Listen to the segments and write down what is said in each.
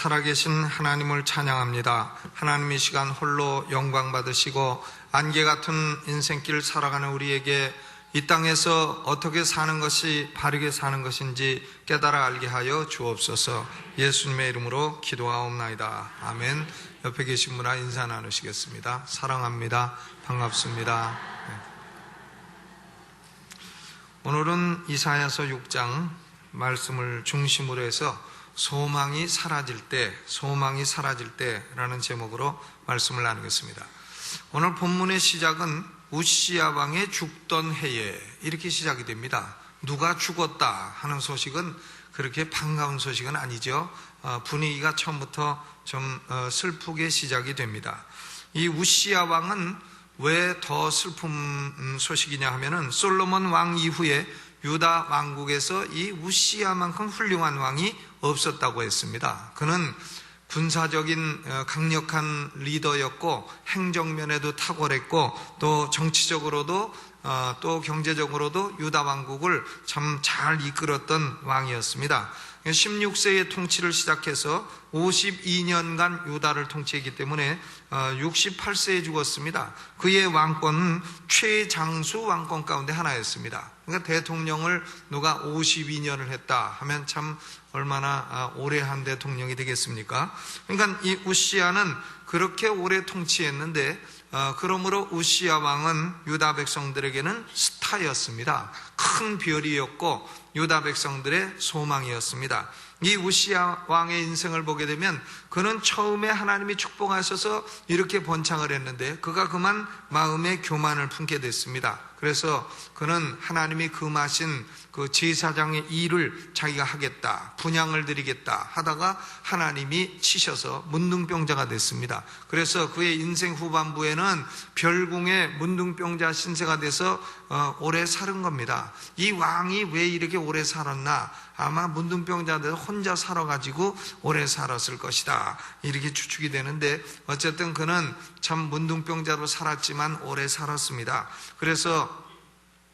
살아계신 하나님을 찬양합니다. 하나님 이 시간 홀로 영광 받으시고 안개 같은 인생길 살아가는 우리에게 이 땅에서 어떻게 사는 것이 바르게 사는 것인지 깨달아 알게 하여 주옵소서. 예수님의 이름으로 기도하옵나이다. 아멘. 옆에 계신 분과 인사 나누시겠습니다. 사랑합니다. 반갑습니다. 오늘은 이사야서 6장 말씀을 중심으로 해서 소망이 사라질 때라는 제목으로 말씀을 나누겠습니다. 오늘 본문의 시작은 우시야 왕의 죽던 해에 이렇게 시작이 됩니다. 누가 죽었다 하는 소식은 그렇게 반가운 소식은 아니죠. 분위기가 처음부터 좀 슬프게 시작이 됩니다. 이 우시야 왕은 왜 더 슬픈 소식이냐 하면은 솔로몬 왕 이후에 유다 왕국에서 이 우시야만큼 훌륭한 왕이 없었다고 했습니다. 그는 군사적인 강력한 리더였고 행정면에도 탁월했고 또 정치적으로도 또 경제적으로도 유다 왕국을 참 잘 이끌었던 왕이었습니다. 16세의 통치를 시작해서 52년간 유다를 통치했기 때문에 68세에 죽었습니다. 그의 왕권은 최장수 왕권 가운데 하나였습니다. 그러니까 대통령을 누가 52년을 했다 하면 참 얼마나 오래 한 대통령이 되겠습니까? 그러니까 이 우시야는 그렇게 오래 통치했는데 그러므로 우시야 왕은 유다 백성들에게는 스타였습니다. 큰 별이었고 유다 백성들의 소망이었습니다. 이 우시야 왕의 인생을 보게 되면 그는 처음에 하나님이 축복하셔서 이렇게 번창을 했는데 그가 그만 마음의 교만을 품게 됐습니다. 그래서 그는 하나님이 금하신 그 제사장의 일을 자기가 하겠다, 분향을 드리겠다 하다가 하나님이 치셔서 문둥병자가 됐습니다. 그래서 그의 인생 후반부에는 별궁의 문둥병자 신세가 돼서 오래 사는 겁니다. 이 왕이 왜 이렇게 오래 살았나? 아마 문둥병자 돼서 혼자 살아가지고 오래 살았을 것이다, 이렇게 추측이 되는데 어쨌든 그는 참 문둥병자로 살았지만 오래 살았습니다. 그래서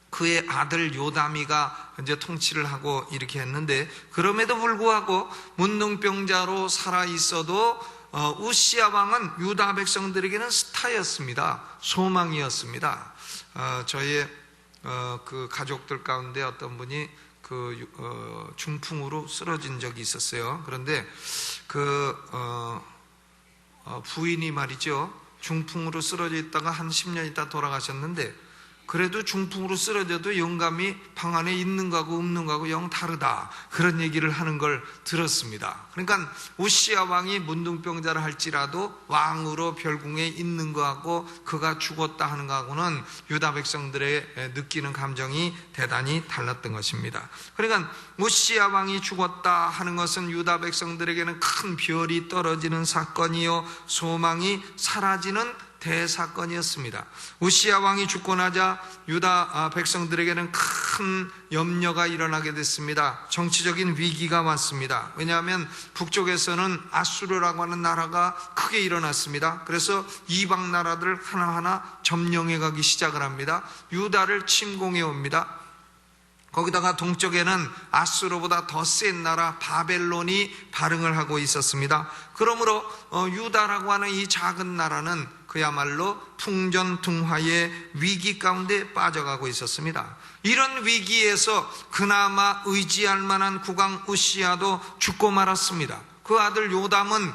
그의 아들 요담이가 이제 통치를 하고 이렇게 했는데 그럼에도 불구하고 문둥병자로 살아 있어도 우시야 왕은 유다 백성들에게는 스타였습니다. 소망이었습니다. 저희 그 가족들 가운데 어떤 분이 중풍으로 쓰러진 적이 있었어요. 그런데 부인이 말이죠, 중풍으로 쓰러져 있다가 한 10년 있다 돌아가셨는데 그래도 중풍으로 쓰러져도 영감이 방 안에 있는 거하고 없는 거하고 영 다르다, 그런 얘기를 하는 걸 들었습니다. 그러니까 우시야 왕이 문둥병자를 할지라도 왕으로 별궁에 있는 거하고 그가 죽었다 하는 거하고는 유다 백성들의 느끼는 감정이 대단히 달랐던 것입니다. 그러니까 우시야 왕이 죽었다 하는 것은 유다 백성들에게는 큰 별이 떨어지는 사건이요 소망이 사라지는 대사건이었습니다. 우시야 왕이 죽고 나자 유다 백성들에게는 큰 염려가 일어나게 됐습니다. 정치적인 위기가 왔습니다. 왜냐하면 북쪽에서는 아수르라고 하는 나라가 크게 일어났습니다. 그래서 이방 나라들 하나하나 점령해 가기 시작을 합니다. 유다를 침공해 옵니다. 거기다가 동쪽에는 아수르보다 더 센 나라 바벨론이 발흥을 하고 있었습니다. 그러므로 유다라고 하는 이 작은 나라는 그야말로 풍전등화의 위기 가운데 빠져가고 있었습니다. 이런 위기에서 그나마 의지할 만한 국왕 우시야도 죽고 말았습니다. 그 아들 요담은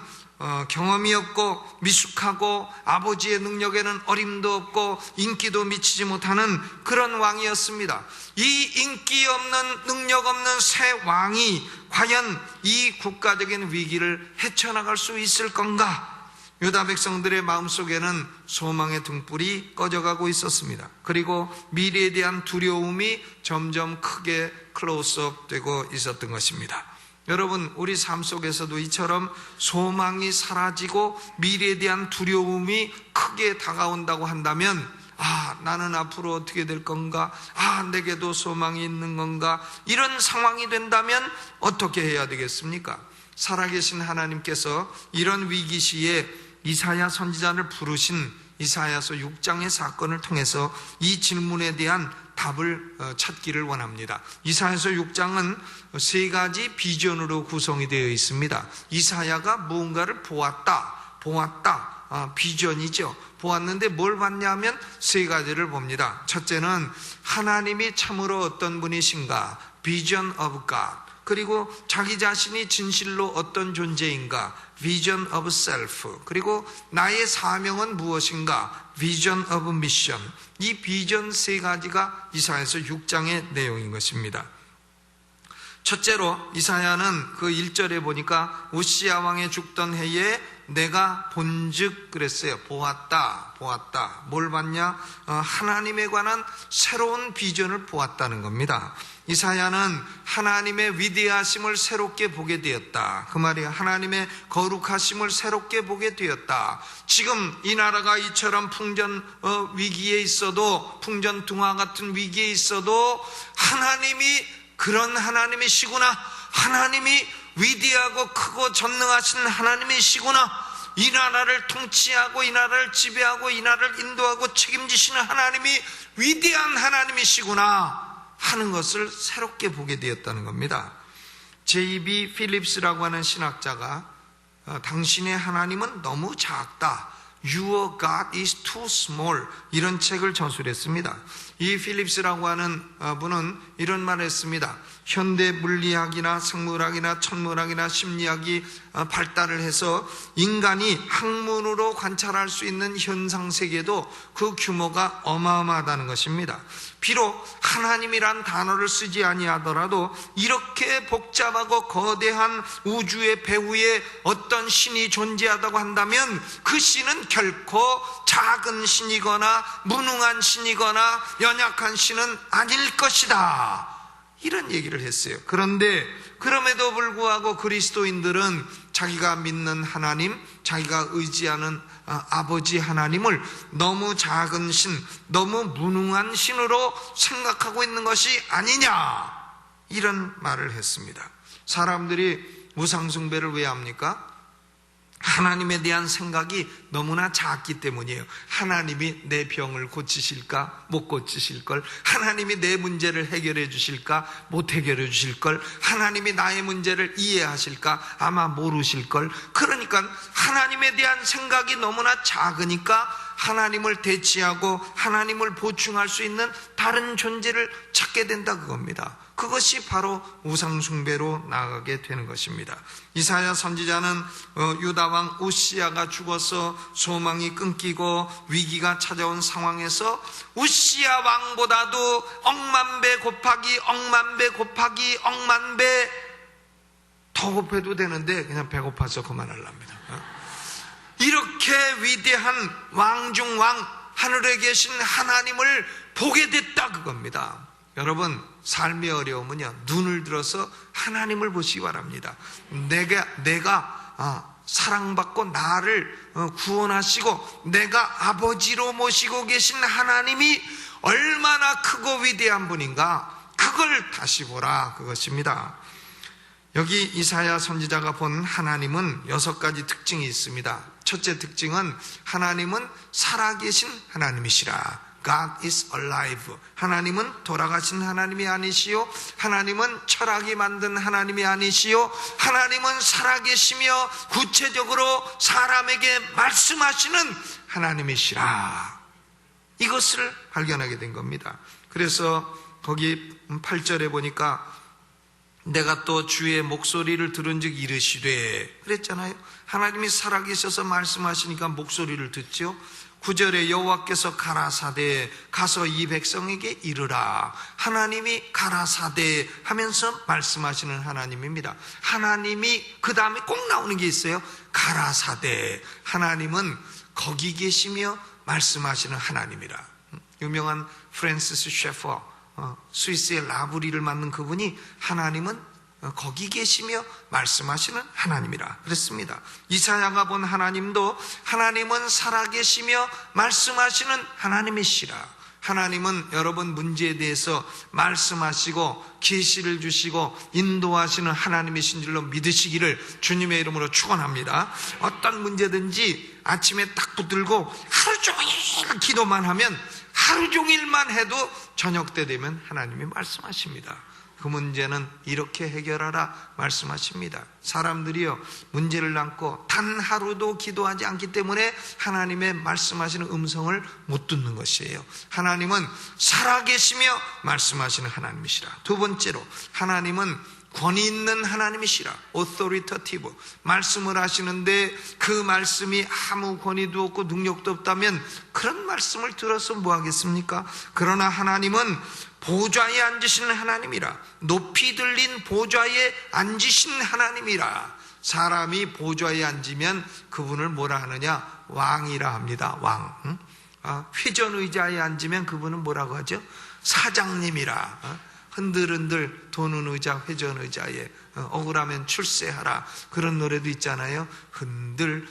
경험이 없고 미숙하고 아버지의 능력에는 어림도 없고 인기도 미치지 못하는 그런 왕이었습니다. 이 인기 없는 능력 없는 새 왕이 과연 이 국가적인 위기를 헤쳐나갈 수 있을 건가? 유다 백성들의 마음속에는 소망의 등불이 꺼져가고 있었습니다. 그리고 미래에 대한 두려움이 점점 크게 클로즈업 되고 있었던 것입니다. 여러분, 우리 삶 속에서도 이처럼 소망이 사라지고 미래에 대한 두려움이 크게 다가온다고 한다면 나는 앞으로 어떻게 될 건가? 내게도 소망이 있는 건가? 이런 상황이 된다면 어떻게 해야 되겠습니까? 살아계신 하나님께서 이런 위기 시에 이사야 선지자를 부르신 이사야서 6장의 사건을 통해서 이 질문에 대한 답을 찾기를 원합니다. 이사야서 6장은 세 가지 비전으로 구성이 되어 있습니다. 이사야가 무언가를 보았다. 비전이죠. 보았는데 뭘 봤냐면 세 가지를 봅니다. 첫째는 하나님이 참으로 어떤 분이신가, Vision of God. 그리고 자기 자신이 진실로 어떤 존재인가, Vision of Self. 그리고 나의 사명은 무엇인가, Vision of Mission. 이 비전 세 가지가 이사야서 6장의 내용인 것입니다. 첫째로 이사야는 그 1절에 보니까 우시야 왕의 죽던 해에 내가 본즉 그랬어요. 보았다. 뭘 봤냐? 하나님에 관한 새로운 비전을 보았다는 겁니다. 이사야는 하나님의 위대하심을 새롭게 보게 되었다. 그 말이 하나님의 거룩하심을 새롭게 보게 되었다. 지금 이 나라가 이처럼 풍전 위기에 있어도, 풍전등화 같은 위기에 있어도 하나님이 그런 하나님이시구나, 하나님이 위대하고 크고 전능하신 하나님이시구나, 이 나라를 통치하고 이 나라를 지배하고 이 나라를 인도하고 책임지시는 하나님이 위대한 하나님이시구나 하는 것을 새롭게 보게 되었다는 겁니다. J.B. 필립스라고 하는 신학자가 당신의 하나님은 너무 작다, Your God is too small, 이런 책을 저술했습니다. 이 필립스라고 하는 분은 이런 말을 했습니다. 현대 물리학이나 생물학이나 천문학이나 심리학이 발달을 해서 인간이 학문으로 관찰할 수 있는 현상 세계도 그 규모가 어마어마하다는 것입니다. 비록 하나님이란 단어를 쓰지 아니하더라도 이렇게 복잡하고 거대한 우주의 배후에 어떤 신이 존재하다고 한다면 그 신은 결코 작은 신이거나 무능한 신이거나 연약한 신은 아닐 것이다, 이런 얘기를 했어요. 그런데 그럼에도 불구하고 그리스도인들은 자기가 믿는 하나님, 자기가 의지하는 아버지 하나님을 너무 작은 신, 너무 무능한 신으로 생각하고 있는 것이 아니냐, 이런 말을 했습니다. 사람들이 우상숭배를 왜 합니까? 하나님에 대한 생각이 너무나 작기 때문이에요. 하나님이 내 병을 고치실까? 못 고치실걸? 하나님이 내 문제를 해결해 주실까? 못 해결해 주실걸? 하나님이 나의 문제를 이해하실까? 아마 모르실걸? 그러니까 하나님에 대한 생각이 너무나 작으니까 하나님을 대치하고 하나님을 보충할 수 있는 다른 존재를 찾게 된다, 그겁니다. 그것이 바로 우상숭배로 나아가게 되는 것입니다. 이사야 선지자는 유다왕 우시야가 죽어서 소망이 끊기고 위기가 찾아온 상황에서 우시야 왕보다도 억만 배 곱하기 억만 배 곱하기 억만 배 더 곱해도 되는데 그냥 배고파서 그만하랍니다. 이렇게 위대한 왕 중 왕, 하늘에 계신 하나님을 보게 됐다, 그겁니다. 여러분, 삶의 어려움은요, 눈을 들어서 하나님을 보시기 바랍니다. 내가 사랑받고 나를 구원하시고 내가 아버지로 모시고 계신 하나님이 얼마나 크고 위대한 분인가, 그걸 다시 보라, 그것입니다. 여기 이사야 선지자가 본 하나님은 6가지 특징이 있습니다. 첫째 특징은 하나님은 살아계신 하나님이시라. God is alive. 하나님은 돌아가신 하나님이 아니시요, 하나님은 철학이 만든 하나님이 아니시요, 하나님은 살아계시며 구체적으로 사람에게 말씀하시는 하나님이시라. 이것을 발견하게 된 겁니다. 그래서 거기 8절에 보니까 내가 또 주의 목소리를 들은즉 이르시되, 그랬잖아요. 하나님이 살아계셔서 말씀하시니까 목소리를 듣죠. 9절에 여호와께서 가라사대 가서 이 백성에게 이르라. 하나님이 가라사대 하면서 말씀하시는 하나님입니다. 하나님이 그 다음에 꼭 나오는 게 있어요. 가라사대. 하나님은 거기 계시며 말씀하시는 하나님이라. 유명한 프랜시스 셰퍼, 스위스의 라브리를 맡는 그분이 하나님은 거기 계시며 말씀하시는 하나님이라 그랬습니다. 이사야가 본 하나님도 하나님은 살아계시며 말씀하시는 하나님이시라. 하나님은 여러분 문제에 대해서 말씀하시고 계시를 주시고 인도하시는 하나님이신 줄로 믿으시기를 주님의 이름으로 축원합니다. 어떤 문제든지 아침에 딱 붙들고 하루 종일 기도만 하면, 하루 종일만 해도 저녁 때 되면 하나님이 말씀하십니다. 그 문제는 이렇게 해결하라 말씀하십니다. 사람들이요, 문제를 안고 단 하루도 기도하지 않기 때문에 하나님의 말씀하시는 음성을 못 듣는 것이에요. 하나님은 살아계시며 말씀하시는 하나님이시라. 두 번째로, 하나님은 권위 있는 하나님이시라. authoritative. 말씀을 하시는데 그 말씀이 아무 권위도 없고 능력도 없다면 그런 말씀을 들어서 뭐 하겠습니까? 그러나 하나님은 보좌에 앉으시는 하나님이라. 높이 들린 보좌에 앉으신 하나님이라. 사람이 보좌에 앉으면 그분을 뭐라 하느냐? 왕이라 합니다. 왕. 회전의자에 앉으면 그분은 뭐라고 하죠? 사장님이라. 흔들흔들 도는 의자, 회전의자에 억울하면 출세하라. 그런 노래도 있잖아요. 흔들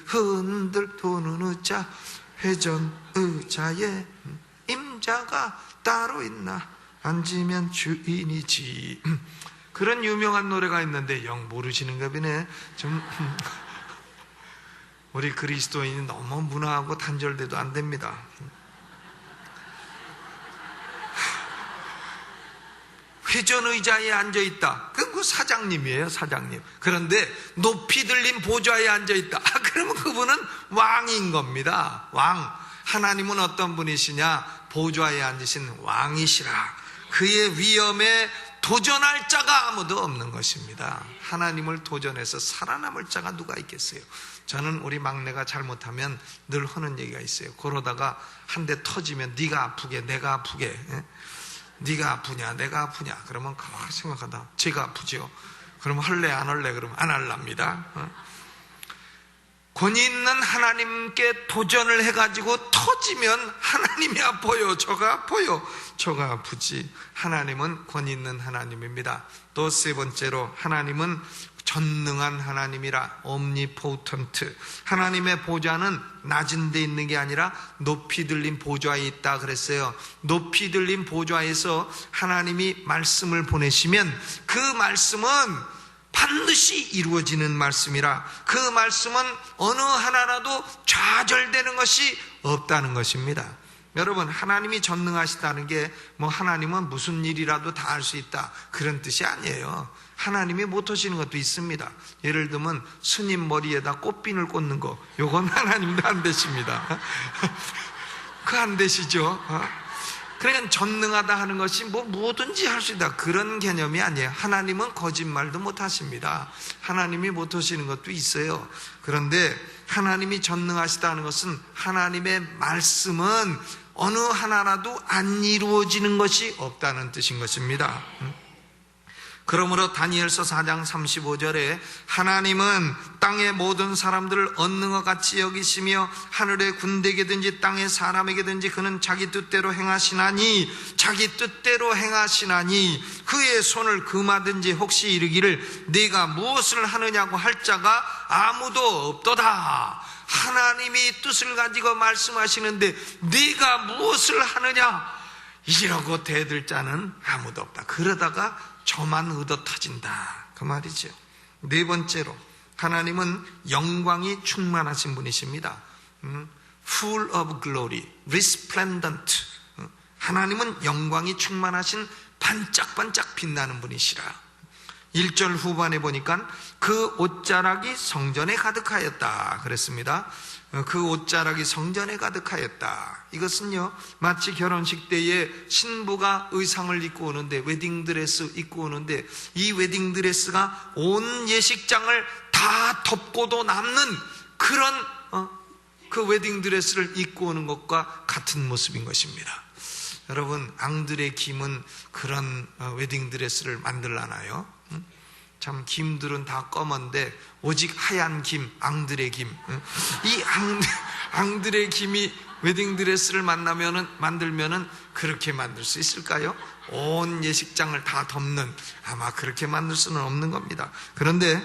도는 의자, 회전의자에 임자가 따로 있나? 앉으면 주인이지. 그런 유명한 노래가 있는데 영 모르시는가 보네. 좀 우리 그리스도인이 너무 문화하고 단절돼도 안 됩니다. 회전의자에 앉아있다. 그 사장님이에요, 사장님. 그런데 높이 들린 보좌에 앉아있다. 그러면 그분은 왕인 겁니다. 왕. 하나님은 어떤 분이시냐? 보좌에 앉으신 왕이시라. 그의 위엄에 도전할 자가 아무도 없는 것입니다. 하나님을 도전해서 살아남을 자가 누가 있겠어요? 저는 우리 막내가 잘못하면 늘 하는 얘기가 있어요. 그러다가 한 대 터지면 네가 아프게 내가 아프게, 네가 아프냐 내가 아프냐 그러면 가만히 생각하다 제가 아프죠. 그러면 할래 안 할래? 그러면 안 할랍니다. 권위 있는 하나님께 도전을 해가지고 터지면 하나님이 아파요, 저가 아파요, 저가 아프지. 하나님은 권위 있는 하나님입니다. 또 세 번째로, 하나님은 전능한 하나님이라. omnipotent. 하나님의 보좌는 낮은 데 있는 게 아니라 높이 들린 보좌에 있다 그랬어요. 높이 들린 보좌에서 하나님이 말씀을 보내시면 그 말씀은 반드시 이루어지는 말씀이라. 그 말씀은 어느 하나라도 좌절되는 것이 없다는 것입니다. 여러분, 하나님이 전능하시다는 게 뭐 하나님은 무슨 일이라도 다 할 수 있다 그런 뜻이 아니에요. 하나님이 못 하시는 것도 있습니다. 예를 들면 스님 머리에다 꽃핀을 꽂는 거, 요건 하나님도 안 되십니다. 그거 안 되시죠? 그러니까 전능하다 하는 것이 뭐 뭐든지 할 수 있다 그런 개념이 아니에요. 하나님은 거짓말도 못 하십니다. 하나님이 못 하시는 것도 있어요. 그런데 하나님이 전능하시다는 것은 하나님의 말씀은 어느 하나라도 안 이루어지는 것이 없다는 뜻인 것입니다. 그러므로 다니엘서 4장 35절에 하나님은 땅의 모든 사람들을 얻는 것 같이 여기시며 하늘의 군대에게든지 땅의 사람에게든지 그는 자기 뜻대로 행하시나니, 자기 뜻대로 행하시나니 그의 손을 금하든지 혹시 이르기를 네가 무엇을 하느냐고 할 자가 아무도 없도다. 하나님이 뜻을 가지고 말씀하시는데 네가 무엇을 하느냐 이라고 대들 자는 아무도 없다. 그러다가 저만 얻어 터진다 그 말이죠. 네 번째로, 하나님은 영광이 충만하신 분이십니다. Full of glory, resplendent. 하나님은 영광이 충만하신 반짝반짝 빛나는 분이시라. 1절 후반에 보니까 그 옷자락이 성전에 가득하였다 그랬습니다. 그 옷자락이 성전에 가득하였다. 이것은요, 마치 결혼식 때에 신부가 의상을 입고 오는데, 웨딩드레스 입고 오는데, 이 웨딩드레스가 온 예식장을 다 덮고도 남는 그런 그 웨딩드레스를 입고 오는 것과 같은 모습인 것입니다. 여러분, 앙드레 김은 그런 웨딩드레스를 만들라나요? 참 김들은 다 검은데 오직 하얀 김, 앙드레 김. 이 앙드레 김이 웨딩드레스를 만들면은 그렇게 만들 수 있을까요? 온 예식장을 다 덮는, 아마 그렇게 만들 수는 없는 겁니다. 그런데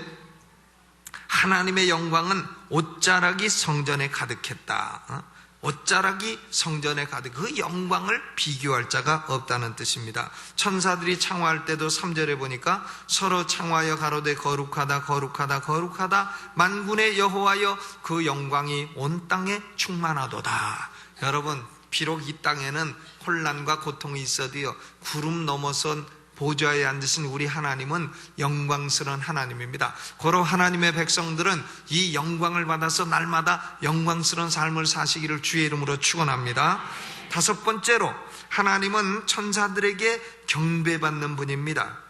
하나님의 영광은 옷자락이 성전에 가득했다. 옷자락이 성전에 가득, 그 영광을 비교할 자가 없다는 뜻입니다. 천사들이 창화할 때도 3절에 보니까 서로 창화하여 가로되 거룩하다 거룩하다 거룩하다 만군의 여호와여 그 영광이 온 땅에 충만하도다. 여러분, 비록 이 땅에는 혼란과 고통이 있어도요, 구름 넘어선 보좌에 앉으신 우리 하나님은 영광스러운 하나님입니다. 고로 하나님의 백성들은 이 영광을 받아서 날마다 영광스러운 삶을 사시기를 주의 이름으로 축원합니다. 5번째로, 하나님은 천사들에게 경배받는 분입니다.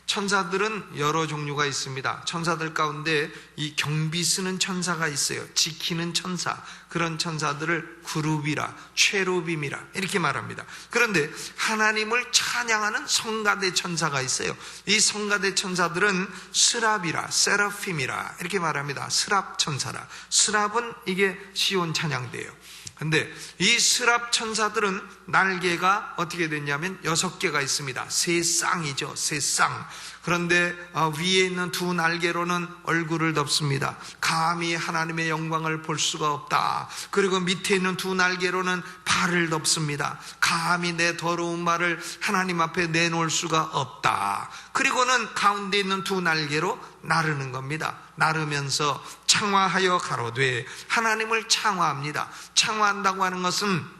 천사들은 여러 종류가 있습니다. 천사들 가운데 이 경비 쓰는 천사가 있어요. 지키는 천사, 그런 천사들을 그룹이라, 체루빔이라 이렇게 말합니다. 그런데 하나님을 찬양하는 성가대 천사가 있어요. 이 성가대 천사들은 스랍이라, 세라핌이라 이렇게 말합니다. 스랍 천사라. 스랍은 이게 시온 찬양대예요. 근데 이 스랍 천사들은 날개가 어떻게 됐냐면 6개가 있습니다. 세 쌍이죠. 세 쌍. 그런데 위에 있는 2 날개로는 얼굴을 덮습니다. 감히 하나님의 영광을 볼 수가 없다. 그리고 밑에 있는 2 날개로는 발을 덮습니다. 감히 내 더러운 말을 하나님 앞에 내놓을 수가 없다. 그리고는 가운데 있는 2 날개로 나르는 겁니다. 나르면서 창화하여 가로되, 하나님을 창화합니다. 창화한다고 하는 것은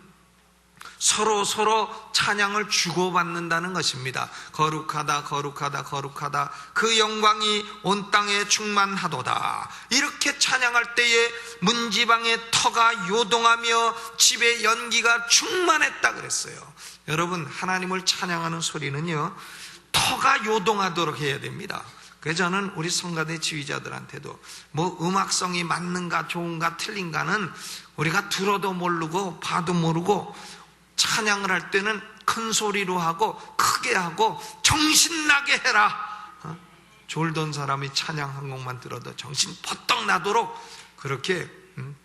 서로 찬양을 주고받는다는 것입니다. 거룩하다 거룩하다 거룩하다 그 영광이 온 땅에 충만하도다. 이렇게 찬양할 때에 문지방의 터가 요동하며 집에 연기가 충만했다 그랬어요. 여러분, 하나님을 찬양하는 소리는요, 터가 요동하도록 해야 됩니다. 그래서 저는 우리 성가대 지휘자들한테도 뭐 음악성이 맞는가 좋은가 틀린가는 우리가 들어도 모르고 봐도 모르고, 찬양을 할 때는 큰 소리로 하고 크게 하고 정신나게 해라. 졸던 사람이 찬양 한 곡만 들어도 정신 버떡 나도록 그렇게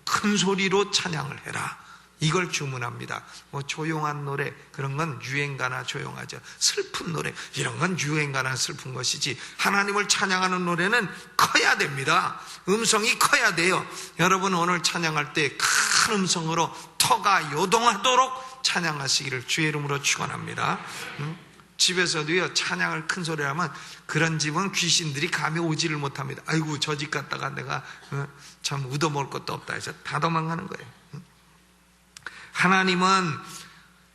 큰 소리로 찬양을 해라. 이걸 주문합니다. 뭐 조용한 노래, 그런 건 유행가나 조용하죠. 슬픈 노래, 이런 건 유행가나 슬픈 것이지, 하나님을 찬양하는 노래는 커야 됩니다. 음성이 커야 돼요. 여러분, 오늘 찬양할 때 큰 음성으로 터가 요동하도록 찬양하시기를 주의 이름으로 축원합니다. 집에서도요, 찬양을 큰 소리로 하면 그런 집은 귀신들이 감히 오지를 못합니다. 아이고, 저 집 갔다가 내가 참 얻어먹을 것도 없다 해서 다 도망가는 거예요. 하나님은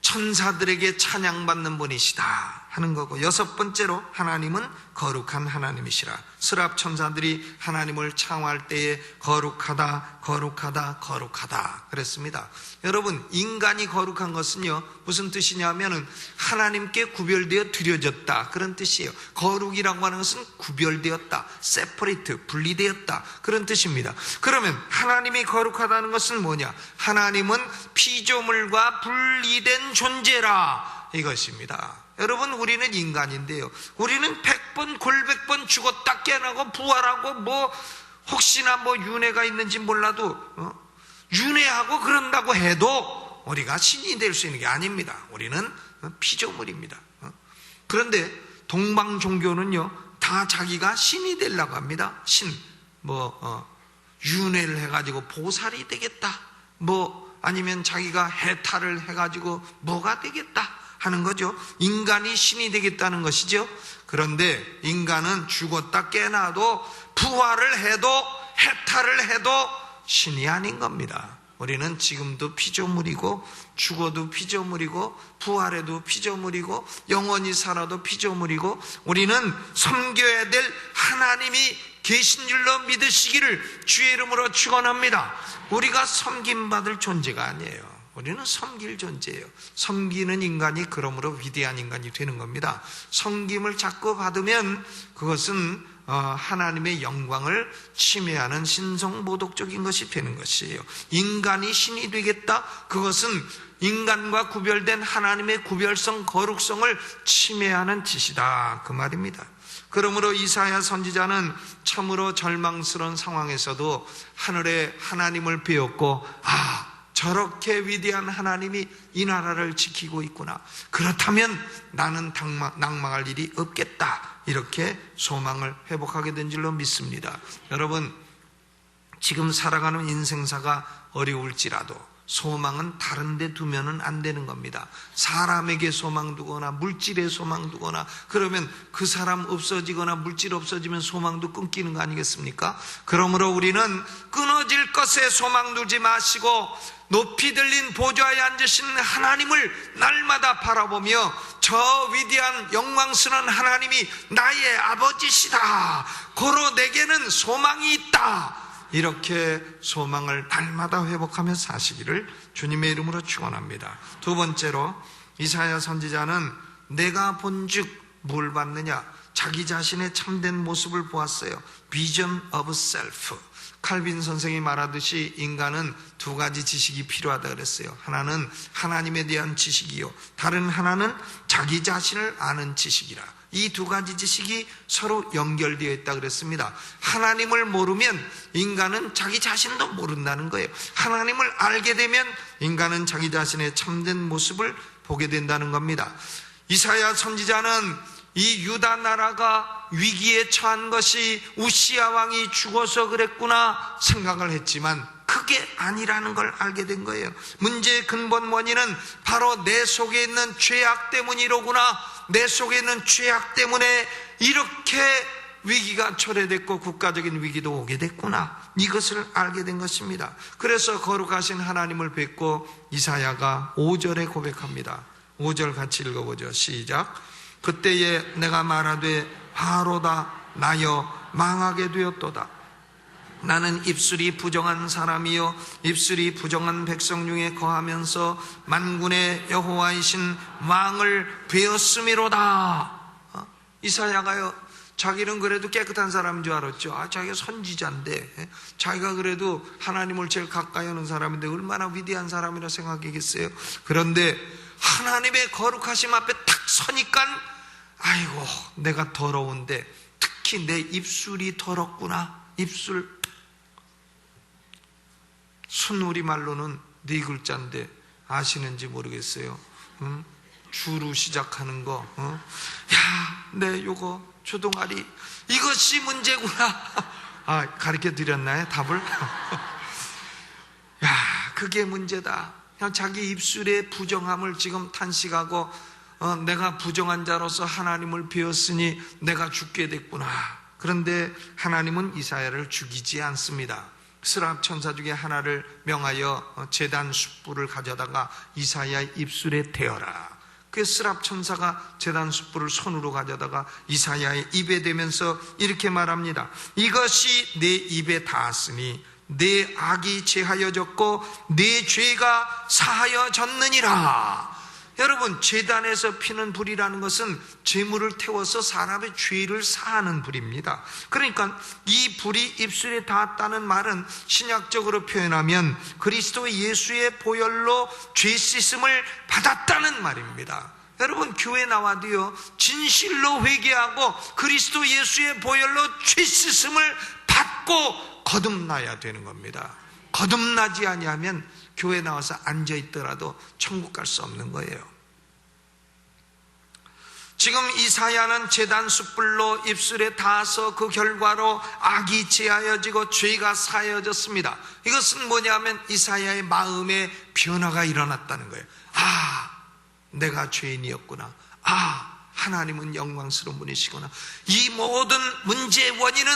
천사들에게 찬양받는 분이시다 하는 거고, 6번째로 하나님은 거룩한 하나님이시라. 스랍 천사들이 하나님을 창화할 때에 거룩하다 거룩하다 거룩하다 그랬습니다. 여러분, 인간이 거룩한 것은요, 무슨 뜻이냐면은 하나님께 구별되어 드려졌다, 그런 뜻이에요. 거룩이라고 하는 것은 구별되었다, 세퍼레이트, 분리되었다, 그런 뜻입니다. 그러면 하나님이 거룩하다는 것은 뭐냐? 하나님은 피조물과 분리된 존재라, 이것입니다. 여러분, 우리는 인간인데요, 우리는 100번 골백번 죽었다 깨나고 부활하고 뭐 혹시나 뭐 윤회가 있는지 몰라도 윤회하고 그런다고 해도 우리가 신이 될 수 있는 게 아닙니다. 우리는 피조물입니다. 그런데 동방 종교는요, 다 자기가 신이 되려고 합니다. 신, 윤회를 해가지고 보살이 되겠다, 뭐 아니면 자기가 해탈을 해가지고 뭐가 되겠다 하는 거죠. 인간이 신이 되겠다는 것이죠. 그런데 인간은 죽었다 깨나도 부활을 해도 해탈을 해도 신이 아닌 겁니다. 우리는 지금도 피조물이고, 죽어도 피조물이고, 부활해도 피조물이고, 영원히 살아도 피조물이고, 우리는 섬겨야 될 하나님이 계신 줄로 믿으시기를 주의 이름으로 축원합니다. 우리가 섬김받을 존재가 아니에요. 우리는 섬길 존재예요. 섬기는 인간이 그러므로 위대한 인간이 되는 겁니다. 섬김을 자꾸 받으면 그것은 하나님의 영광을 침해하는 신성모독적인 것이 되는 것이에요. 인간이 신이 되겠다, 그것은 인간과 구별된 하나님의 구별성, 거룩성을 침해하는 짓이다, 그 말입니다. 그러므로 이사야 선지자는 참으로 절망스러운 상황에서도 하늘에 하나님을 배웠고, 저렇게 위대한 하나님이 이 나라를 지키고 있구나, 그렇다면 나는 낭망할 일이 없겠다, 이렇게 소망을 회복하게 된 줄로 믿습니다. 여러분, 지금 살아가는 인생사가 어려울지라도, 소망은 다른 데 두면은 안 되는 겁니다. 사람에게 소망 두거나 물질에 소망 두거나 그러면 그 사람 없어지거나 물질 없어지면 소망도 끊기는 거 아니겠습니까? 그러므로 우리는 끊어질 것에 소망 두지 마시고 높이 들린 보좌에 앉으신 하나님을 날마다 바라보며 저 위대한 영광스러운 하나님이 나의 아버지시다, 고로 내게는 소망이 있다, 이렇게 소망을 날마다 회복하며 사시기를 주님의 이름으로 축원합니다. 두 번째로 이사야 선지자는 내가 본즉 뭘 봤느냐? 자기 자신의 참된 모습을 보았어요. Vision of self. 칼빈 선생이 말하듯이 인간은 두 가지 지식이 필요하다 그랬어요. 하나는 하나님에 대한 지식이요, 다른 하나는 자기 자신을 아는 지식이라. 이 두 가지 지식이 서로 연결되어 있다 그랬습니다. 하나님을 모르면 인간은 자기 자신도 모른다는 거예요. 하나님을 알게 되면 인간은 자기 자신의 참된 모습을 보게 된다는 겁니다. 이사야 선지자는 이 유다 나라가 위기에 처한 것이 우시야 왕이 죽어서 그랬구나 생각을 했지만 그게 아니라는 걸 알게 된 거예요. 문제의 근본 원인은 바로 내 속에 있는 죄악 때문이로구나. 내 속에 있는 죄악 때문에 이렇게 위기가 초래됐고 국가적인 위기도 오게 됐구나, 이것을 알게 된 것입니다. 그래서 거룩하신 하나님을 뵙고 이사야가 5절에 고백합니다. 5절 같이 읽어보죠. 시작. 그때에 내가 말하되 화로다 나여 망하게 되었도다. 나는 입술이 부정한 사람이요 입술이 부정한 백성 중에 거하면서 만군의 여호와이신 왕을 베었음이로다. 이사야가요, 자기는 그래도 깨끗한 사람인 줄 알았죠. 자기가 선지자인데, 자기가 그래도 하나님을 제일 가까이 하는 사람인데 얼마나 위대한 사람이라 생각하겠어요. 그런데 하나님의 거룩하심 앞에 탁 서니까 아이고 내가 더러운데, 특히 내 입술이 더럽구나. 입술, 순우리말로는 네 글자인데 아시는지 모르겠어요. 주로 시작하는 거. 야, 내 요거 주동아리 이것이 문제구나. 가르쳐 드렸나요 답을? 야, 그게 문제다. 그냥 자기 입술의 부정함을 지금 탄식하고 내가 부정한 자로서 하나님을 베었으니 내가 죽게 됐구나. 그런데 하나님은 이사야를 죽이지 않습니다. 스랍 천사 중에 하나를 명하여 제단 숯불을 가져다가 이사야의 입술에 대어라. 그 스랍 천사가 제단 숯불을 손으로 가져다가 이사야의 입에 대면서 이렇게 말합니다. 이것이 내 입에 닿았으니 내 악이 제하여졌고 내 죄가 사하여졌느니라. 여러분, 제단에서 피는 불이라는 것은 재물을 태워서 사람의 죄를 사하는 불입니다. 그러니까 이 불이 입술에 닿았다는 말은 신약적으로 표현하면 그리스도 예수의 보혈로 죄 씻음을 받았다는 말입니다. 여러분, 교회 나와도요, 진실로 회개하고 그리스도 예수의 보혈로 죄 씻음을 받고 거듭나야 되는 겁니다. 거듭나지 아니하면 교회 나와서 앉아있더라도 천국 갈 수 없는 거예요. 지금 이사야는 제단 숯불로 입술에 닿아서 그 결과로 악이 제하여지고 죄가 사하여졌습니다. 이것은 뭐냐면 이사야의 마음에 변화가 일어났다는 거예요. 내가 죄인이었구나. 하나님은 영광스러운 분이시구나. 이 모든 문제의 원인은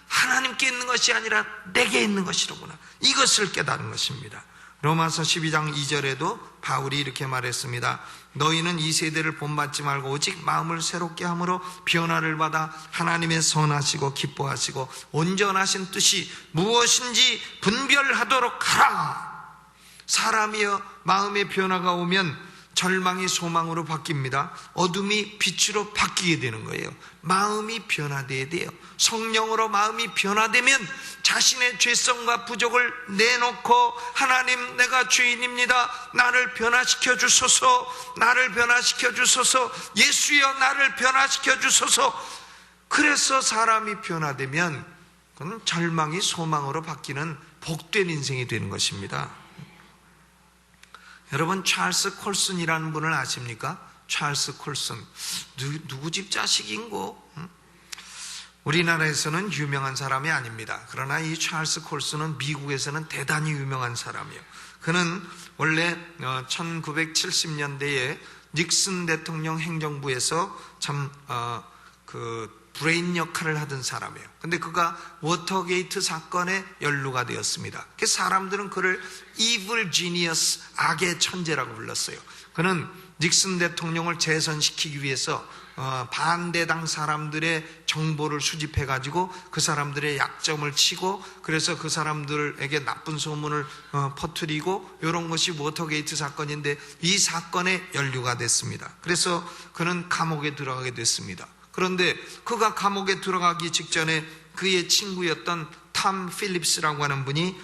하나님께 있는 것이 아니라 내게 있는 것이로구나. 이것을 깨닫는 것입니다. 로마서 12장 2절에도 바울이 이렇게 말했습니다. 너희는 이 세대를 본받지 말고 오직 마음을 새롭게 함으로 변화를 받아 하나님의 선하시고 기뻐하시고 온전하신 뜻이 무엇인지 분별하도록 하라. 사람이여, 마음의 변화가 오면 절망이 소망으로 바뀝니다. 어둠이 빛으로 바뀌게 되는 거예요. 마음이 변화돼야 돼요. 성령으로 마음이 변화되면 자신의 죄성과 부족을 내놓고 하나님, 내가 죄인입니다. 나를 변화시켜 주소서. 나를 변화시켜 주소서. 예수여, 나를 변화시켜 주소서. 그래서 사람이 변화되면 그건 절망이 소망으로 바뀌는 복된 인생이 되는 것입니다. 여러분, 찰스 콜슨이라는 분을 아십니까? 찰스 콜슨. 누구 집 자식인고? 우리나라에서는 유명한 사람이 아닙니다. 그러나 이 찰스 콜슨은 미국에서는 대단히 유명한 사람이에요. 그는 원래 1970년대에 닉슨 대통령 행정부에서 참 브레인 역할을 하던 사람이에요. 근데 그가 워터게이트 사건에 연루가 되었습니다. 그래서 사람들은 그를 evil genius, 악의 천재라고 불렀어요. 그는 닉슨 대통령을 재선시키기 위해서 반대당 사람들의 정보를 수집해가지고 그 사람들의 약점을 치고, 그래서 그 사람들에게 나쁜 소문을 퍼뜨리고, 이런 것이 워터게이트 사건인데 이 사건에 연루가 됐습니다. 그래서 그는 감옥에 들어가게 됐습니다. 그런데 그가 감옥에 들어가기 직전에 그의 친구였던 탐 필립스라고 하는 분이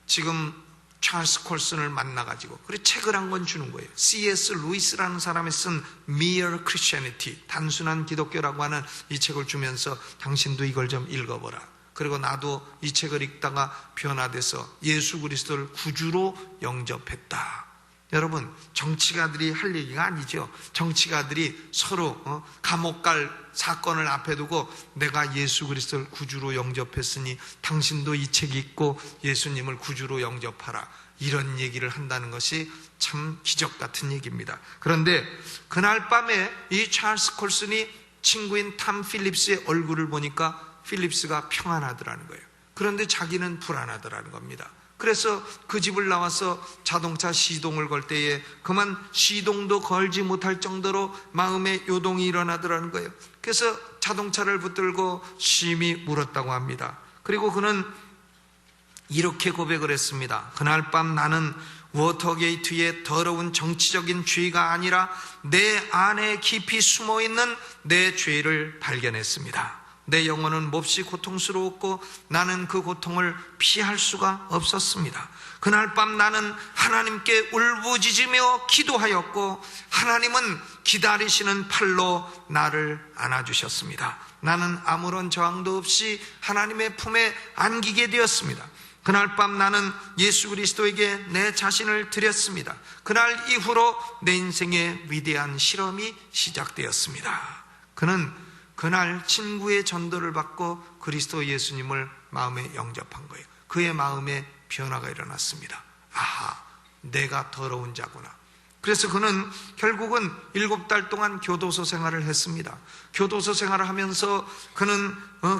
지금 찰스 콜슨을 만나가지고 그리고 책을 한 권 주는 거예요. C.S. 루이스라는 사람이 쓴 Mere Christianity, 단순한 기독교라고 하는 이 책을 주면서 당신도 이걸 좀 읽어보라. 그리고 나도 이 책을 읽다가 변화돼서 예수 그리스도를 구주로 영접했다. 여러분, 정치가들이 할 얘기가 아니죠. 정치가들이 서로 감옥 갈 사건을 앞에 두고 내가 예수 그리스도를 구주로 영접했으니 당신도 이 책 읽고 예수님을 구주로 영접하라, 이런 얘기를 한다는 것이 참 기적 같은 얘기입니다. 그런데 그날 밤에 이 찰스 콜슨이 친구인 탐 필립스의 얼굴을 보니까 필립스가 평안하더라는 거예요. 그런데 자기는 불안하더라는 겁니다. 그래서 그 집을 나와서 자동차 시동을 걸 때에 그만 시동도 걸지 못할 정도로 마음의 요동이 일어나더라는 거예요. 그래서 자동차를 붙들고 심히 울었다고 합니다. 그리고 그는 이렇게 고백을 했습니다. 그날 밤 나는 워터게이트의 더러운 정치적인 죄가 아니라 내 안에 깊이 숨어있는 내 죄를 발견했습니다. 내 영혼은 몹시 고통스러웠고 나는 그 고통을 피할 수가 없었습니다. 그날 밤 나는 하나님께 울부짖으며 기도하였고 하나님은 기다리시는 팔로 나를 안아주셨습니다. 나는 아무런 저항도 없이 하나님의 품에 안기게 되었습니다. 그날 밤 나는 예수 그리스도에게 내 자신을 드렸습니다. 그날 이후로 내 인생의 위대한 실험이 시작되었습니다. 그는 그날 친구의 전도를 받고 그리스도 예수님을 마음에 영접한 거예요. 그의 마음에 변화가 일어났습니다. 아하, 내가 더러운 자구나. 그래서 그는 결국은 7달 동안 교도소 생활을 했습니다. 교도소 생활을 하면서 그는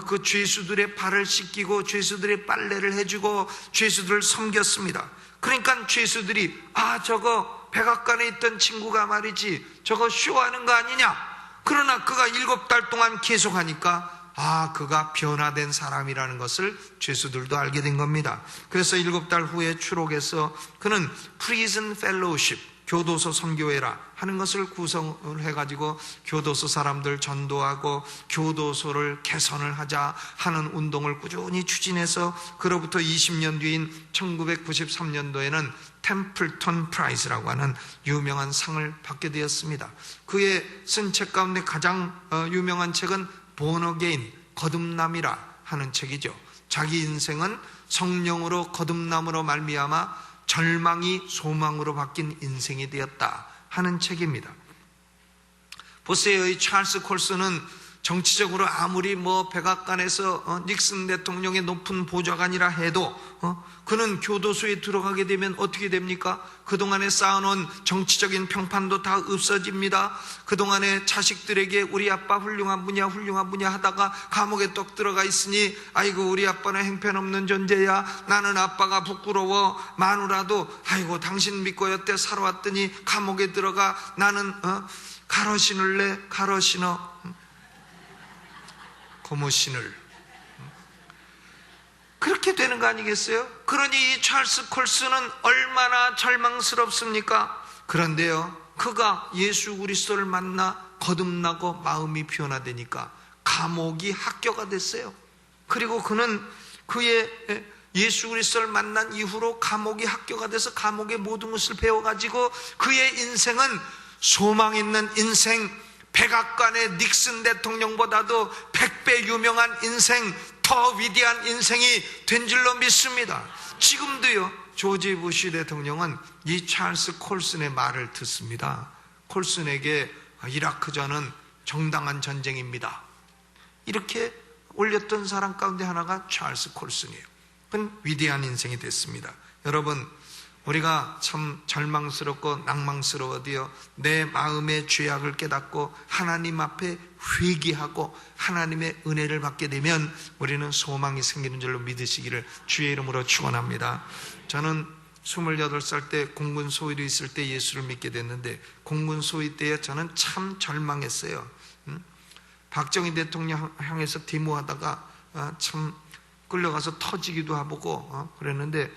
그 죄수들의 발을 씻기고 죄수들의 빨래를 해주고 죄수들을 섬겼습니다. 그러니까 죄수들이 저거 백악관에 있던 친구가 말이지 저거 쇼하는 거 아니냐. 그러나 그가 7달 동안 계속하니까 그가 변화된 사람이라는 것을 죄수들도 알게 된 겁니다. 그래서 7달 후에 추록해서 그는 Prison Fellowship, 교도소 선교회라 하는 것을 구성을 해가지고 교도소 사람들 전도하고 교도소를 개선을 하자 하는 운동을 꾸준히 추진해서 그로부터 20년 뒤인 1993년도에는 템플턴 프라이즈라고 하는 유명한 상을 받게 되었습니다. 그의 쓴 책 가운데 가장 유명한 책은 Born Again, 거듭남이라 하는 책이죠. 자기 인생은 성령으로 거듭남으로 말미암아 절망이 소망으로 바뀐 인생이 되었다 하는 책입니다. 보세요. 이 찰스 콜슨은 정치적으로 아무리 백악관에서 닉슨 대통령의 높은 보좌관이라 해도 그는 교도소에 들어가게 되면 어떻게 됩니까? 그동안에 쌓아놓은 정치적인 평판도 다 없어집니다. 그동안에 자식들에게 우리 아빠 훌륭한 분이야 훌륭한 분이야 하다가 감옥에 떡 들어가 있으니 아이고 우리 아빠는 형편없는 존재야, 나는 아빠가 부끄러워, 마누라도 아이고 당신 믿고 여태 살아왔더니 감옥에 들어가, 나는 가로 신을래, 가로 신어, 고모 신을. 그렇게 되는 거 아니겠어요? 그러니 이 찰스 콜슨은 얼마나 절망스럽습니까? 그런데요, 그가 예수 그리스도를 만나 거듭나고 마음이 변화되니까 감옥이 학교가 됐어요. 그리고 그는 그의 예수 그리스도를 만난 이후로 감옥이 학교가 돼서 감옥의 모든 것을 배워가지고 그의 인생은 소망 있는 인생, 백악관의 닉슨 대통령보다도 100배 유명한 인생, 더 위대한 인생이 된 줄로 믿습니다. 지금도요, 조지 부시 대통령은 이 찰스 콜슨의 말을 듣습니다. 콜슨에게 이라크전은 정당한 전쟁입니다. 이렇게 올렸던 사람 가운데 하나가 찰스 콜슨이에요. 그건 위대한 인생이 됐습니다. 여러분, 우리가 참 절망스럽고 낭망스러워도요, 내 마음의 죄악을 깨닫고 하나님 앞에 회개하고 하나님의 은혜를 받게 되면 우리는 소망이 생기는 줄로 믿으시기를 주의 이름으로 축원합니다. 저는 28살 때 공군 소위로 있을 때 예수를 믿게 됐는데, 공군 소위 때에 저는 참 절망했어요. 박정희 대통령 향해서 데모하다가 참 끌려가서 터지기도 하고 그랬는데,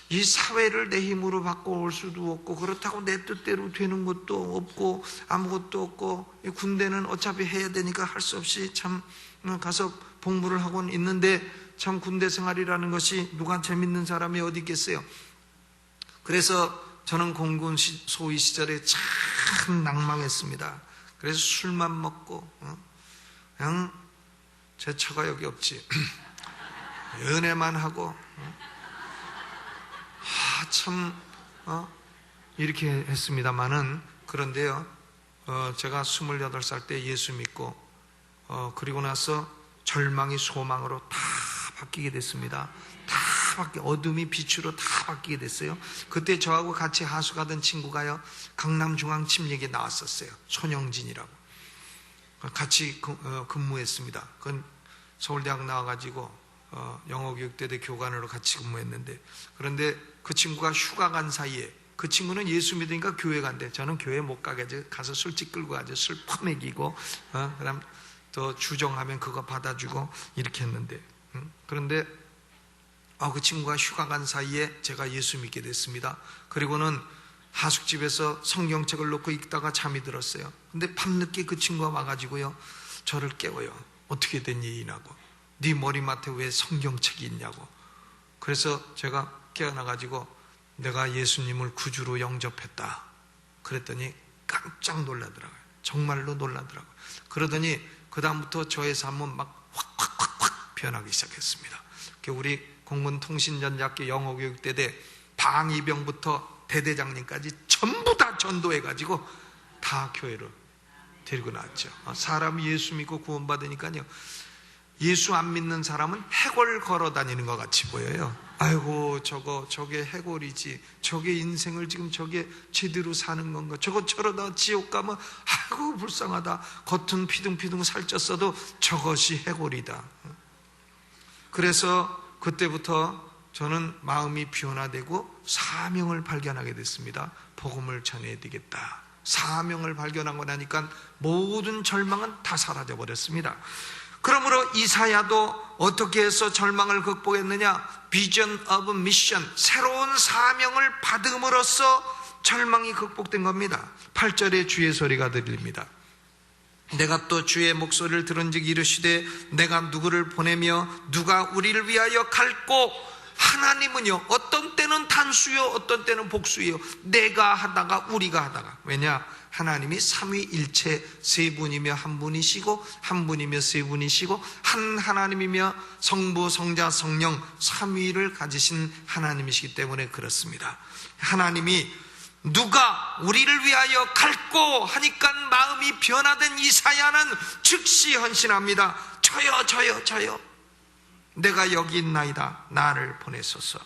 이 사회를 내 힘으로 바꿔올 수도 없고, 그렇다고 내 뜻대로 되는 것도 없고 아무것도 없고, 군대는 어차피 해야 되니까 할 수 없이 참 가서 복무를 하고는 있는데, 참 군대 생활이라는 것이 누가 재밌는 사람이 어디 있겠어요. 그래서 저는 공군 소위 시절에 참 낭망했습니다. 그래서 술만 먹고 그냥 제 처가 여기 없지 연애만 하고 참 이렇게 했습니다마는, 그런데요, 제가 28살 때 예수 믿고 그리고 나서 절망이 소망으로 다 바뀌게 됐습니다. 어둠이 빛으로 다 바뀌게 됐어요. 그때 저하고 같이 하수 가던 친구가요, 강남중앙침례에 나왔었어요. 손영진이라고. 같이 근무했습니다. 그건 서울대학 나와가지고 영어교육대대 교관으로 같이 근무했는데, 그런데 그 친구가 휴가 간 사이에, 그 친구는 예수 믿으니까 교회 간대. 저는 교회 못 가게 가서 술집 끌고 가죠. 술 퍼먹이고 그다음 또 주정하면 그거 받아주고 이렇게 했는데, 그런데 그 친구가 휴가 간 사이에 제가 예수 믿게 됐습니다. 그리고는 하숙집에서 성경책을 놓고 읽다가 잠이 들었어요. 근데 밤늦게 그 친구가 와가지고요, 저를 깨워요. 어떻게 된 일이냐고. 네 머리맡에 왜 성경책이 있냐고. 그래서 제가 깨어나가지고 내가 예수님을 구주로 영접했다 그랬더니 깜짝 놀라더라고요. 정말로 놀라더라고요. 그러더니 그 다음부터 저의 삶은 막 확 변하기 시작했습니다. 우리 공군통신전략교 영어교육대대 방이병부터 대대장님까지 전부 다 전도해가지고 다 교회로 데리고 나왔죠. 사람이 예수 믿고 구원받으니까요, 예수 안 믿는 사람은 해골 걸어 다니는 것 같이 보여요. 아이고 저게 해골이지, 저게 인생을 지금 저게 제대로 사는 건가, 저러다 지옥 가면 아이고 불쌍하다, 겉은 피둥피둥 살쪘어도 저것이 해골이다. 그래서 그때부터 저는 마음이 변화되고 사명을 발견하게 됐습니다. 복음을 전해야 되겠다. 사명을 발견하고 나니까 모든 절망은 다 사라져 버렸습니다. 그러므로 이사야도 어떻게 해서 절망을 극복했느냐? 비전 오브 미션, 새로운 사명을 받음으로써 절망이 극복된 겁니다. 8절에 주의 소리가 들립니다. 내가 또 주의 목소리를 들은즉 이르시되 내가 누구를 보내며 누가 우리를 위하여 갈꼬. 하나님은요, 어떤 때는 단수요 어떤 때는 복수요, 내가 하다가 우리가 하다가. 왜냐? 하나님이 삼위일체 세 분이며 한 분이시고 한 분이며 세 분이시고 한 하나님이며 성부 성자 성령 삼위를 가지신 하나님이시기 때문에 그렇습니다. 하나님이 누가 우리를 위하여 갈꼬 하니까 마음이 변화된 이사야는 즉시 헌신합니다. 저요 내가 여기 있나이다, 나를 보내소서.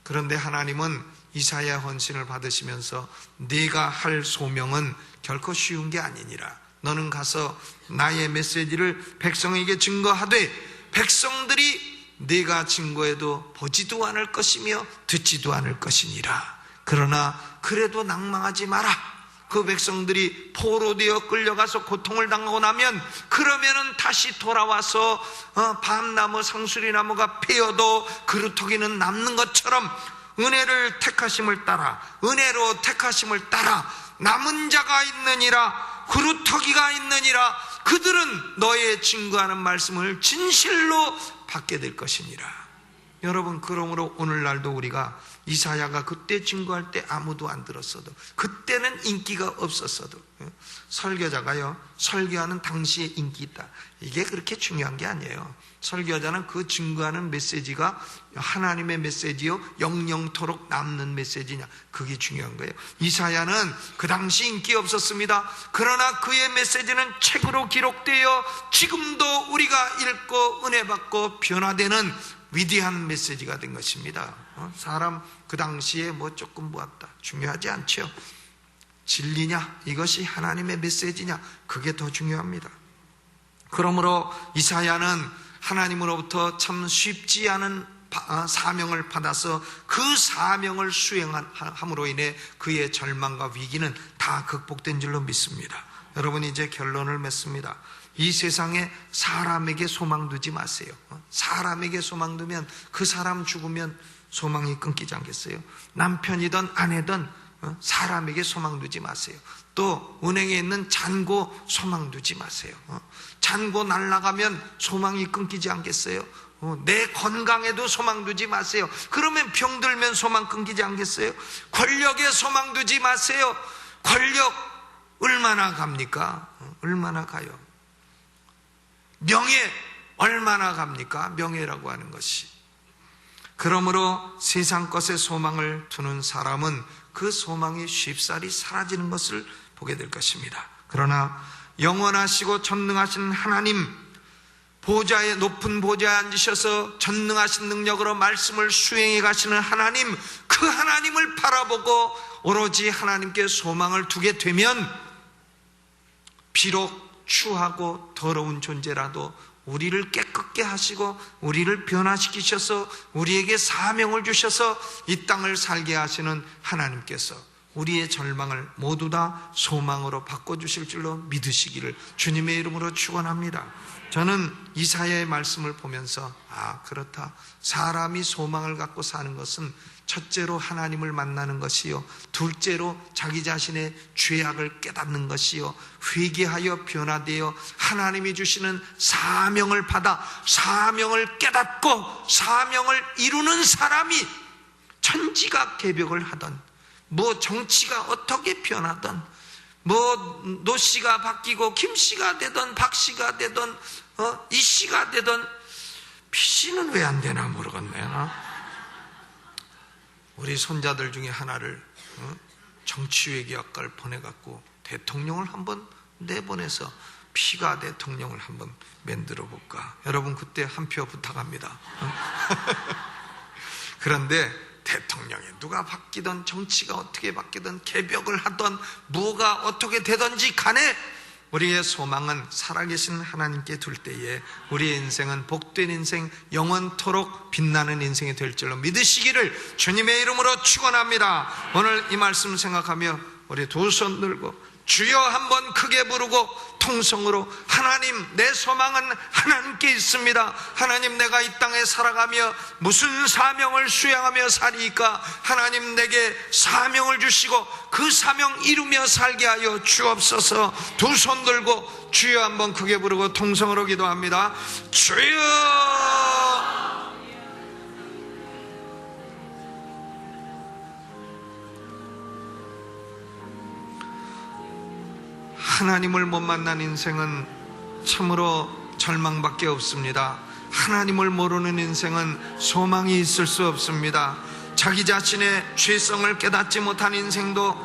그런데 하나님은 이사야 헌신을 받으시면서 네가 할 소명은 결코 쉬운 게 아니니라. 너는 가서 나의 메시지를 백성에게 증거하되 백성들이 네가 증거해도 보지도 않을 것이며 듣지도 않을 것이니라. 그러나 그래도 낭망하지 마라. 그 백성들이 포로되어 끌려가서 고통을 당하고 나면 그러면은 다시 돌아와서 밤나무 상수리나무가 패여도 그루터기는 남는 것처럼 은혜를 택하심을 따라, 은혜로 택하심을 따라 남은 자가 있느니라, 그루터기가 있느니라. 그들은 너의 증거하는 말씀을 진실로 받게 될 것이니라. 여러분, 그러므로 오늘날도 우리가 이사야가 그때 증거할 때 아무도 안 들었어도, 그때는 인기가 없었어도, 설교자가요, 설교하는 당시에 인기 있다, 이게 그렇게 중요한 게 아니에요. 설교자는 그 증거하는 메시지가 하나님의 메시지요, 영영토록 남는 메시지냐, 그게 중요한 거예요. 이사야는 그 당시 인기 없었습니다. 그러나 그의 메시지는 책으로 기록되어 지금도 우리가 읽고 은혜 받고 변화되는 위대한 메시지가 된 것입니다. 사람 그 당시에 뭐 조금 보았다, 중요하지 않죠. 진리냐, 이것이 하나님의 메시지냐, 그게 더 중요합니다. 그러므로 이사야는 하나님으로부터 참 쉽지 않은 사명을 받아서 그 사명을 수행함으로 인해 그의 절망과 위기는 다 극복된 줄로 믿습니다. 여러분, 이제 결론을 맺습니다. 이 세상에 사람에게 소망 두지 마세요. 사람에게 소망 두면 그 사람 죽으면 소망이 끊기지 않겠어요? 남편이든 아내든 사람에게 소망 두지 마세요. 또 은행에 있는 잔고 소망 두지 마세요. 잔고 날아가면 소망이 끊기지 않겠어요? 내 건강에도 소망 두지 마세요. 그러면 병들면 소망 끊기지 않겠어요? 권력에 소망 두지 마세요. 권력 얼마나 갑니까? 얼마나 가요? 명예 얼마나 갑니까? 명예라고 하는 것이. 그러므로 세상 것에 소망을 두는 사람은 그 소망이 쉽사리 사라지는 것을 보게 될 것입니다. 그러나 영원하시고 전능하신 하나님, 보좌에, 높은 보좌에 앉으셔서 전능하신 능력으로 말씀을 수행해 가시는 하나님, 그 하나님을 바라보고 오로지 하나님께 소망을 두게 되면 비록 추하고 더러운 존재라도 우리를 깨끗게 하시고 우리를 변화시키셔서 우리에게 사명을 주셔서 이 땅을 살게 하시는 하나님께서 우리의 절망을 모두 다 소망으로 바꿔주실 줄로 믿으시기를 주님의 이름으로 축원합니다. 저는 이사야의 말씀을 보면서 그렇다, 사람이 소망을 갖고 사는 것은 첫째로 하나님을 만나는 것이요, 둘째로 자기 자신의 죄악을 깨닫는 것이요, 회개하여 변화되어 하나님이 주시는 사명을 받아 사명을 깨닫고 사명을 이루는 사람이 천지가 개벽을 하던, 뭐 정치가 어떻게 변하던, 뭐 노씨가 바뀌고 김씨가 되던 박씨가 되던 이씨가 되던, 피씨는 왜 안 되나 모르겠네요. 우리 손자들 중에 하나를 정치외교학과를 보내갖고 대통령을 한번 내보내서 피가 대통령을 한번 만들어 볼까? 여러분, 그때 한 표 부탁합니다. 그런데 대통령이 누가 바뀌든 정치가 어떻게 바뀌든 개벽을 하든 뭐가 어떻게 되든지 간에 우리의 소망은 살아계신 하나님께 둘 때에 우리의 인생은 복된 인생, 영원토록 빛나는 인생이 될 줄로 믿으시기를 주님의 이름으로 축원합니다. 오늘 이 말씀 생각하며 우리 두 손 들고 주여 한번 크게 부르고 통성으로, 하나님, 내 소망은 하나님께 있습니다. 하나님, 내가 이 땅에 살아가며 무슨 사명을 수행하며 살이까? 하나님, 내게 사명을 주시고 그 사명 이루며 살게 하여 주옵소서. 두 손 들고 주여 한번 크게 부르고 통성으로 기도합니다. 주여! 하나님을 못 만난 인생은 참으로 절망밖에 없습니다. 하나님을 모르는 인생은 소망이 있을 수 없습니다. 자기 자신의 죄성을 깨닫지 못한 인생도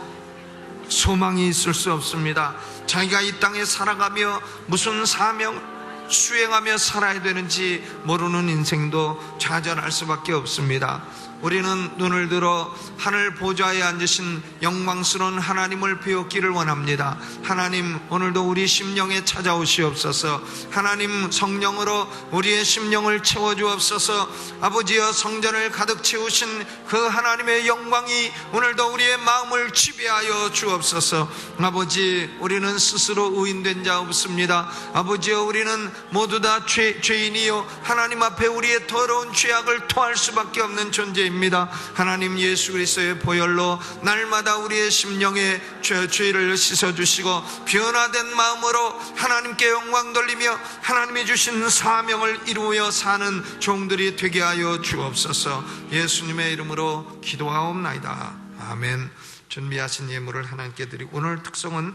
소망이 있을 수 없습니다. 자기가 이 땅에 살아가며 무슨 사명 수행하며 살아야 되는지 모르는 인생도 좌절할 수밖에 없습니다. 우리는 눈을 들어 하늘 보좌에 앉으신 영광스러운 하나님을 배웠기를 원합니다. 하나님, 오늘도 우리 심령에 찾아오시옵소서. 하나님, 성령으로 우리의 심령을 채워주옵소서. 아버지여, 성전을 가득 채우신 그 하나님의 영광이 오늘도 우리의 마음을 지배하여 주옵소서. 아버지, 우리는 스스로 의인된 자 없습니다. 아버지여, 우리는 모두 다 죄인이요 하나님 앞에 우리의 더러운 죄악을 토할 수밖에 없는 존재입니다. 하나님 예수 그리스도의 보혈로 날마다 우리의 심령에 죄를 씻어주시고 변화된 마음으로 하나님께 영광 돌리며 하나님이 주신 사명을 이루어 사는 종들이 되게 하여 주옵소서. 예수님의 이름으로 기도하옵나이다. 아멘. 준비하신 예물을 하나님께 드리고, 오늘 특성은